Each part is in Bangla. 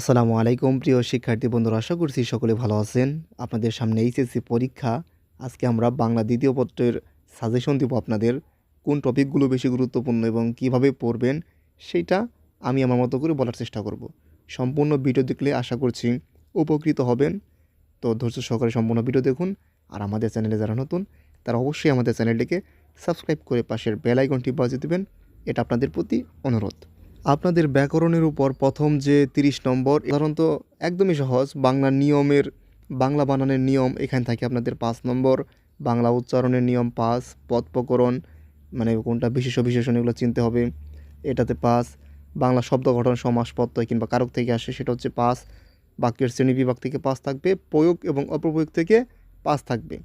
আসসালামু আলাইকুম প্রিয় শিক্ষার্থী বন্ধুরা, আশা করছি সকলে ভালো আছেন। আপনাদের সামনে এইচএসসি পরীক্ষা। আজকে আমরা বাংলা দ্বিতীয় পত্রের সাজেশন দিব আপনাদের। কোন টপিকগুলো বেশি গুরুত্বপূর্ণ এবং কিভাবে পড়বেন সেইটা আমি আমার মতো করে বলার চেষ্টা করব। সম্পূর্ণ ভিডিও দেখলে আশা করছি উপকৃত হবেন। তো ধৈর্য সহকারে সম্পূর্ণ ভিডিও দেখুন। আর আমাদের চ্যানেলে যারা নতুন তারা অবশ্যই আমাদের চ্যানেলটিকে সাবস্ক্রাইব করে পাশের বেল আইকনটি বাজিয়ে দেবেন। এটা আপনাদের প্রতি অনুরোধ। আপনাদের ব্যাকরণের উপর প্রথম যে 30 নম্বর সাধারণত একদমই সহজ। বাংলা নিয়মের বাংলা বানানের নিয়ম এখান থেকে আপনাদের 5 নম্বর, বাংলা উচ্চারণের নিয়ম 5, পদ প্রকরণ মানে কোনটা বিশেষ্য বিশেষণ এগুলো চিনতে হবে, এটাতে 5, বাংলা শব্দ গঠন সমাস প্রত্যয় কিংবা কারক থেকে আসে সেটা হচ্ছে 5, বাক্যের শ্রেণী বিভাগ থেকে 5 থাকবে, প্রয়োগ এবং অপপ্রয়োগ থেকে 5 থাকবে।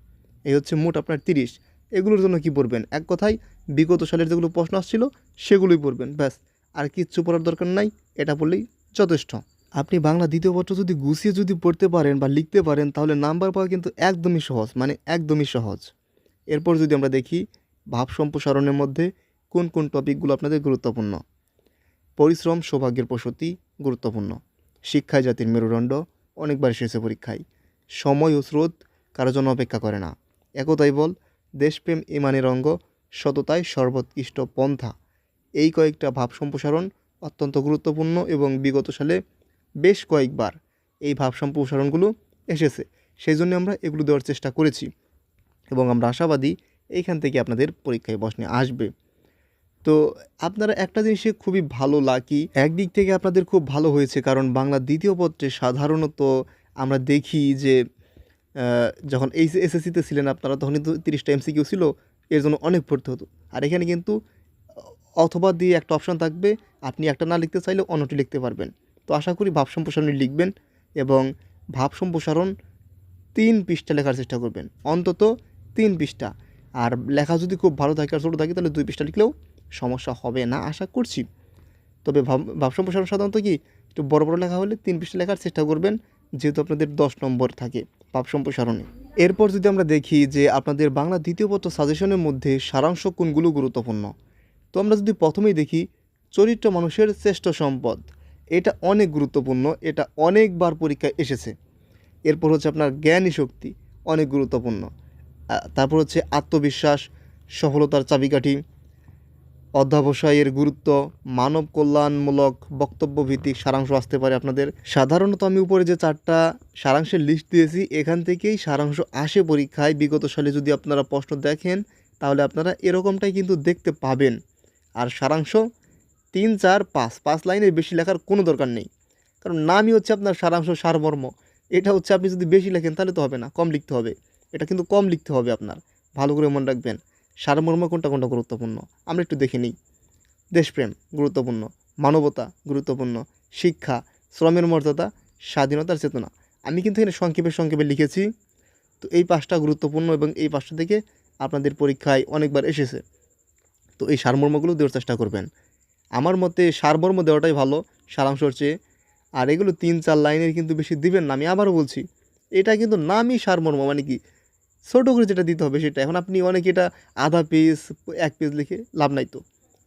এই হচ্ছে মোট আপনার 30। এগুলোর জন্য কি পড়বেন? এক কথায় বিগত সালের যেগুলো প্রশ্ন আসছিল সেগুলোই পড়বেন, ব্যাস। আর কিচ্ছু পড়ার দরকার নাই, এটা পড়লেই যথেষ্ট। আপনি বাংলা দ্বিতীয় পত্র যদি গুছিয়ে যদি পড়তে পারেন বা লিখতে পারেন তাহলে নাম্বার পাওয়া কিন্তু একদমই সহজ, মানে একদমই সহজ। এরপর যদি আমরা দেখি ভাব সম্প্রসারণের মধ্যে কোন কোন টপিকগুলো আপনাদের গুরুত্বপূর্ণ। পরিশ্রম সৌভাগ্যের প্রসূতি গুরুত্বপূর্ণ। শিক্ষায় জাতির মেরুদণ্ড অনেকবার এসেছে পরীক্ষায়। সময় ও স্রোত কারো জন্য অপেক্ষা করে না। একতাই বল, দেশপ্রেম ইমানের অঙ্গ, সততায় সর্বোৎকৃষ্ট পন্থা। এই কয়েকটা ভাব সম্প্রসারণ অত্যন্ত গুরুত্বপূর্ণ এবং বিগত সালে বেশ কয়েকবার এই ভাব সম্প্রসারণগুলো এসেছে। সেই জন্য আমরা এগুলো দেওয়ার চেষ্টা করেছি এবং আমরা আশাবাদী এইখান থেকে আপনাদের পরীক্ষায় প্রশ্নে আসবে। তো আপনারা একটা জিনিসে খুবই ভালো লাকি, একদিক থেকে আপনাদের খুব ভালো হয়েছে, কারণ বাংলা দ্বিতীয় পত্রে সাধারণত আমরা দেখি যে যখন এই এসএসসিতে ছিলেন আপনারা তখন কিন্তু 30টা এমসিকিউ ছিল, এর জন্য অনেক পড়তে হতো। আর এখানে কিন্তু অথবা দিয়ে একটা অপশান থাকবে, আপনি একটা না লিখতে চাইলে অন্যটি লিখতে পারবেন। তো আশা করি ভাব সম্প্রসারণ লিখবেন এবং ভাব সম্প্রসারণ 3 পৃষ্ঠা লেখার চেষ্টা করবেন, অন্তত 3 পৃষ্ঠা। আর লেখা যদি খুব ভালো থাকে আর ছোটো থাকে তাহলে 2 পৃষ্ঠা লিখলেও সমস্যা হবে না আশা করছি। তবে ভাব সম্প্রসারণ সাধারণত কি একটু বড় বড় লেখা হলে 3 পৃষ্ঠা লেখার চেষ্টা করবেন, যেহেতু আপনাদের 10 নম্বর থাকে ভাব সম্প্রসারণে। এরপর যদি আমরা দেখি যে আপনাদের বাংলা দ্বিতীয় পত্র সাজেশনের মধ্যে সারাংশ কোনগুলো গুরুত্বপূর্ণ, তো আমরা যদি প্রথমেই দেখি চরিত্র মানুষের শ্রেষ্ঠ সম্পদ, এটা অনেক গুরুত্বপূর্ণ, এটা অনেকবার পরীক্ষায় এসেছে। এরপর হচ্ছে আপনার জ্ঞানী শক্তি, অনেক গুরুত্বপূর্ণ। তারপর হচ্ছে আত্মবিশ্বাস সফলতার চাবিকাঠি, অধ্যবসায়ের গুরুত্ব, মানব কল্যাণমূলক বক্তব্য ভিত্তিক সারাংশ আসতে পারে আপনাদের। সাধারণত আমি উপরে যে 4টা সারাংশের লিস্ট দিয়েছি এখান থেকেই সারাংশ আসে পরীক্ষায়। বিগত সালে যদি আপনারা প্রশ্ন দেখেন তাহলে আপনারা এরকমটাই কিন্তু দেখতে পাবেন। আর সারাংশ 3, 4, 5 লাইনের বেশি লেখার কোনো দরকার নেই, কারণ নামই হচ্ছে আপনার সারাংশ সারমর্ম। এটা হচ্ছে আপনি যদি বেশি লেখেন তাহলে তো হবে না, কম লিখতে হবে। এটা কিন্তু কম লিখতে হবে আপনার, ভালো করে মনে রাখবেন। সারমর্ম কোনটা কোনটা গুরুত্বপূর্ণ আমরা একটু দেখে নিই। দেশপ্রেম গুরুত্বপূর্ণ, মানবতা গুরুত্বপূর্ণ, শিক্ষা, শ্রমের মর্যাদা, স্বাধীনতার চেতনা। আমি কিন্তু এখানে সংক্ষেপে সংক্ষেপে লিখেছি। তো এই 5টা গুরুত্বপূর্ণ এবং এই 5টা থেকে আপনাদের পরীক্ষায় অনেকবার এসেছে। তো এই সারমর্মগুলো দেওয়ার চেষ্টা করবেন। আমার মতে সারমর্ম দেওয়াটাই ভালো সারাংশর চেয়ে। আর এগুলো 3, 4 লাইনের কিন্তু বেশি দিবেন না, আমি আবারও বলছি। এটা কিন্তু নামই সারমর্ম, মানে কি ছোটো করে যেটা দিতে হবে সেটা। এখন আপনি অনেকে এটা আধা পেজ 1 পেজ লিখে লাভ নাই, তো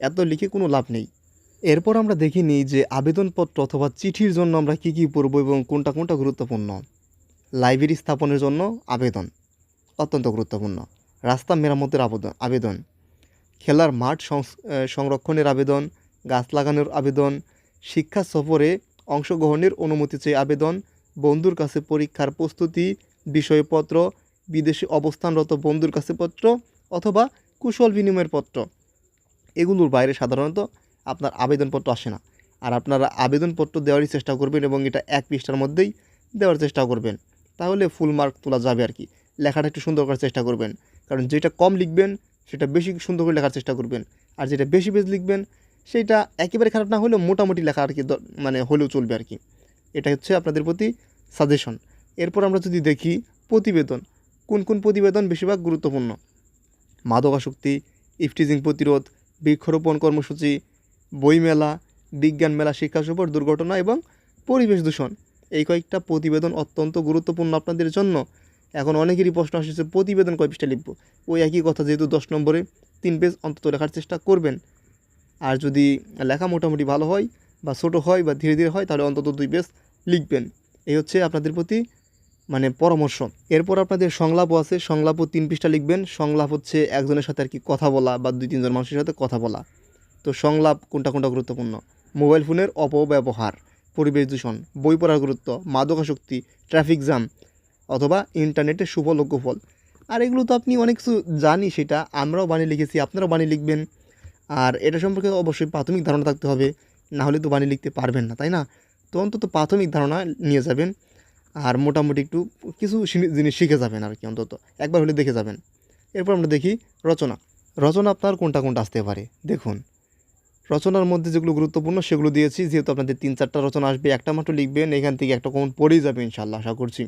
এত লিখে কোনো লাভ নেই। এরপর আমরা দেখে নিই যে আবেদনপত্র অথবা চিঠির জন্য আমরা কী কী পড়ব এবং কোনটা কোনটা গুরুত্বপূর্ণ। লাইব্রেরি স্থাপনের জন্য আবেদন অত্যন্ত গুরুত্বপূর্ণ। রাস্তা মেরামতের আবেদন, খেলার মাঠ সংরক্ষণের আবেদন, গাছ লাগানোর আবেদন, শিক্ষা সফরে অংশগ্রহণের অনুমতি চেয়ে আবেদন, বন্ধুর কাছে পরীক্ষার প্রস্তুতি বিষয়পত্র, বিদেশে অবস্থানরত বন্ধুর কাছে পত্র অথবা কুশল বিনিময়ের পত্র। এগুলোর বাইরে সাধারণত আপনার আবেদনপত্র আসে না। আর আপনারা আবেদনপত্র দেওয়ারই চেষ্টা করবেন এবং এটা 1 পৃষ্ঠার মধ্যেই দেওয়ার চেষ্টা করবেন, তাহলে ফুল মার্ক তোলা যাবে আর কি। লেখাটা একটু সুন্দর করার চেষ্টা করবেন, কারণ যেটা কম লিখবেন সেটা বেশি সুন্দর করে লেখার চেষ্টা করবেন। আর যেটা বেশি পেজ লিখবেন সেইটা একেবারে খারাপ না হলেও মোটামুটি লেখা আর কি, মানে হলেও চলবে আর কি। এটা হচ্ছে আপনাদের প্রতি সাজেশন। এরপর আমরা যদি দেখি প্রতিবেদন, কোন কোন প্রতিবেদন বেশিরভাগ গুরুত্বপূর্ণ। মাদকাসক্তি, ইফটিজিং প্রতিরোধ, বৃক্ষরোপণ কর্মসূচি, বইমেলা, বিজ্ঞান মেলা, শিক্ষা সফর, দুর্ঘটনা এবং পরিবেশ দূষণ। এই কয়েকটা প্রতিবেদন অত্যন্ত গুরুত্বপূর্ণ আপনাদের জন্য। এখন অনেকেরই প্রশ্ন আসছে প্রতিবেদন কয় পৃষ্ঠা লিখব। ওই একই কথা, যেহেতু 10 নম্বরে 3 পেজ অন্তত লেখার চেষ্টা করবেন। আর যদি লেখা মোটামুটি ভালো হয় বা ছোটো হয় বা ধীরে ধীরে হয় তাহলে অন্তত 2 পেজ লিখবেন। এই হচ্ছে আপনাদের প্রতি মানে পরামর্শ। এরপর আপনাদের সংলাপও আছে, সংলাপও 3 পৃষ্ঠা লিখবেন। সংলাপ হচ্ছে একজনের সাথে আর কি কথা বলা বা 2-3 জন মানুষের সাথে কথা বলা। তো সংলাপ কোনটা গুরুত্বপূর্ণ? মোবাইল ফোনের অপব্যবহার, পরিবেশ দূষণ, বই পড়ার গুরুত্ব, মাদকাসক্তি, ট্রাফিক জ্যাম অথবা ইন্টারনেটের সুফল ও কুফল। আর এগুলো তো আপনি অনেক কিছু জানি, সেটা আমরাও বানিয়ে লিখেছি, আপনারাও বানিয়ে লিখবেন। আর এটা সম্পর্কে অবশ্যই প্রাথমিক ধারণা থাকতে হবে, না হলে তো বানিয়ে লিখতে পারবেন না, তাই না? তো অন্তত প্রাথমিক ধারণা নিয়ে যাবেন, আর মোটামুটি একটু কিছু জিনিস শিখে যাবেন আর কি, অন্তত একবার হলে দেখে যাবেন। এরপর আমরা দেখি রচনা। রচনা আপনার কোনটা আসতে পারে দেখুন। রচনার মধ্যে যেগুলো গুরুত্বপূর্ণ সেগুলো দিয়েছি, যেহেতু আপনাদের 3-4টা রচনা আসবে, একটা মাত্র লিখবেন, এখান থেকে একটা কমন পড়েই যাবে ইনশাআল্লাহ, আশা করছি।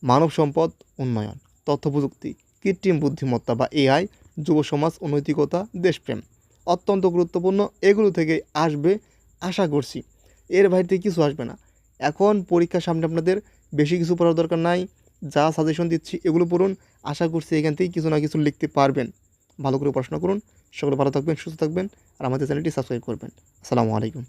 মানব সম্পদ উন্নয়ন, তথ্য প্রযুক্তি, কৃত্রিম বুদ্ধিমত্তা বা এআই, যুব সমাজ ও নৈতিকতা, দেশপ্রেম অত্যন্ত গুরুত্বপূর্ণ। এগুলো থেকে আসবে আশা করছি, এর বাইরে থেকে কিছু আসবে না। এখন পরীক্ষার সামনে আপনাদের বেশি কিছু পড়ার দরকার নাই, যা সাজেশন দিচ্ছি এগুলো পড়ুন, আশা করছি এখান থেকে কিছু না কিছু লিখতে পারবেন। ভালো করে পড়াশোনা করুন। সকলে ভালো থাকবেন, সুস্থ থাকবেন, আর আমাদের চ্যানেলটি সাবস্ক্রাইব করবেন। আসসালামু আলাইকুম।